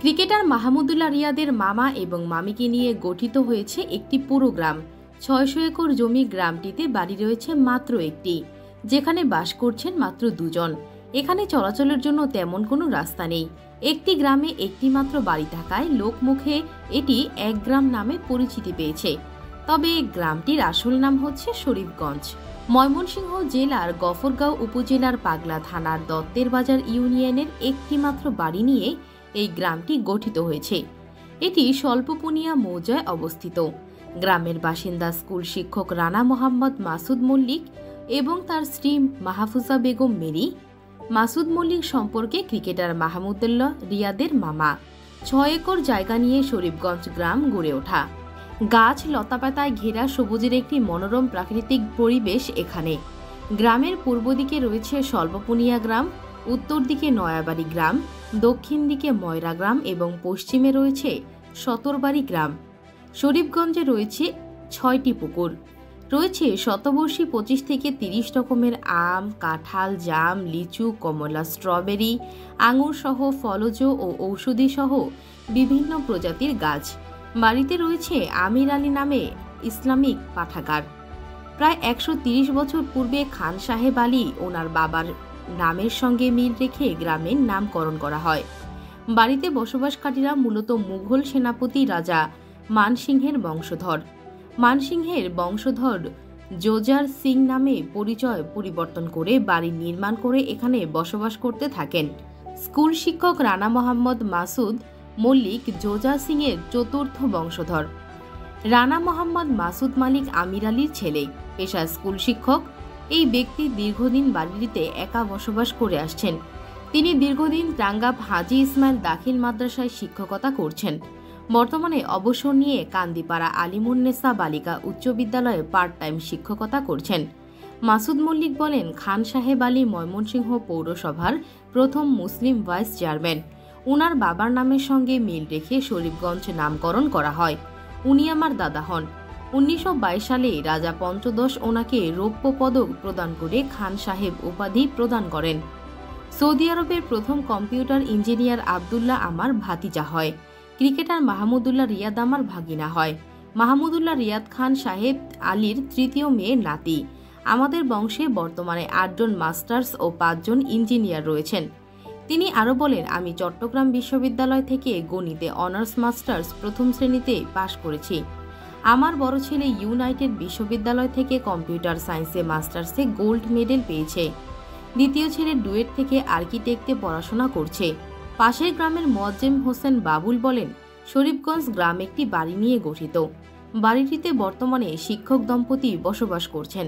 Cricketer Mahmudullah রিয়াদের মামা এবং মামিকে নিয়ে গঠিত হয়েছে একটি পুরো গ্রাম। ৬০০ একর জমি গ্রামটিতে বাড়ি রয়েছে মাত্র একটি, যেখানে বাস করছেন মাত্র দুজন। এখানে চলাচলের জন্য তেমন কোনো রাস্তা নেই। একটি গ্রামে একটি মাত্র বাড়ি থাকায় লোকমুখে এটি এক গ্রাম নামে পরিচিতি পেয়েছে। তবে গ্রামটির আসল নাম হচ্ছে শরীফগঞ্জ। ময়মনসিংহ জেলার গফরগাঁও উপজেলার পাগলা থানার দত্তের বাজার ইউনিয়নের একটি মাত্র বাড়ি নিয়ে এই গ্রামটি গঠিত হয়েছে। এটি স্বল্পপুনিয়া মৌজায় অবস্থিত। গ্রামের বাসিন্দা স্কুল শিক্ষক রানা মোহাম্মদ মাসুদ মল্লিক এবং তার স্ত্রী মাহফুজা বেগম মেরি। মাসুদ মল্লিক সম্পর্কে ক্রিকেটার মাহমুদুল্লাহ রিয়াদের মামা। ৬ একর জায়গা নিয়ে শরীফগঞ্জ গ্রাম গড়ে ওঠা। গাছ লতাপাতায় ঘেরা সবুজের একটি মনোরম প্রাকৃতিক পরিবেশ এখানে। গ্রামের পূর্ব দিকে রয়েছে স্বল্পপুনিয়া গ্রাম, উত্তর দিকে নয়াবাড়ি গ্রাম, দক্ষিণ দিকে ময়রা গ্রাম এবং পশ্চিমে রয়েছে সতরবাড়ি গ্রাম। শরীফগঞ্জে রয়েছে ৬টি পুকুর। রয়েছে শতবর্ষী ২৫ থেকে ৩০ রকমের আম, কাঁঠাল, জাম, লিচু, কমলা, স্ট্রবেরি, আঙুর সহ ফলজ ও ঔষধি সহ বিভিন্ন প্রজাতির গাছ। বাড়িতে রয়েছে আমির আলী নামে ইসলামিক পাঠাগার। প্রায় ১৩০ বছর পূর্বে খান সাহেব আলী ওনার বাবার নামের সঙ্গে মিল রেখে গ্রামের নামকরণ করা হয়। বাড়িতে বসবাসকারীরা মূলত মুঘল সেনাপতি রাজা মানসিংহের বংশধর। মানসিংহের বংশধর জোজার সিং নামে পরিচয় পরিবর্তন করে বাড়ি নির্মাণ করে এখানে বসবাস করতে থাকেন। স্কুল শিক্ষক রানা মোহাম্মদ মাসুদ মল্লিক জোজা সিং এর চতুর্থ বংশধর। রানা মোহাম্মদ মাসুদ মালিক আমির আলীর ছেলে, পেশা স্কুল শিক্ষক। এই ব্যক্তি দীর্ঘদিন বাড়িতে একা বসবাস করে আসছেন। তিনি দীর্ঘদিন টাঙ্গাব হাজি ইসমাইল দাখিল মাদ্রাসায় শিক্ষকতা করছেন। বর্তমানে অবসর নিয়ে কান্দিপাড়া আলিমুন্নেসা বালিকা উচ্চ বিদ্যালয়ে পার্ট টাইম শিক্ষকতা করছেন। মাসুদ মল্লিক বলেন, খান সাহেব আলী ময়মনসিংহ পৌরসভার প্রথম মুসলিম ভাইস চেয়ারম্যান। উনার বাবার নামের সঙ্গে মিল রেখে শরীফগঞ্জ নামকরণ করা হয়। উনি আমার দাদা হন। ১৯২২ সালে রাজা পঞ্চদশ ওনাকে রৌপ্য পদক প্রদান করে খান সাহেব উপাধি প্রদান করেন। সৌদি আরবের প্রথম কম্পিউটার ইঞ্জিনিয়ার আবদুল্লাহ আমার ভাতিজা হয়। ক্রিকেটার মাহমুদুল্লাহ রিয়াদ আমার ভাগিনা হয়। মাহমুদুল্লাহ রিয়াদ খান সাহেব আলীর তৃতীয় মেয়ের নাতি। আমাদের বংশে বর্তমানে ৮ জন মাস্টার্স ও ৫ জন ইঞ্জিনিয়ার রয়েছেন। তিনি আরও বলেন, আমি চট্টগ্রাম বিশ্ববিদ্যালয় থেকে গণিতে অনার্স মাস্টার্স প্রথম শ্রেণীতে পাশ করেছি। আমার বড় ছেলে ইউনাইটেড বিশ্ববিদ্যালয় থেকে কম্পিউটার সায়েন্সে মাস্টার্সে গোল্ড মেডেল পেয়েছে। দ্বিতীয় ছেলে ডুয়েট থেকে আর্কিটেক্টে পড়াশোনা করছে। পাশের গ্রামের মোয়াজ্জেম হোসেন বাবুল বলেন, শরীফগঞ্জ গ্রাম একটি বাড়ি নিয়ে গঠিত। বাড়িটিতে বর্তমানে শিক্ষক দম্পতি বসবাস করছেন।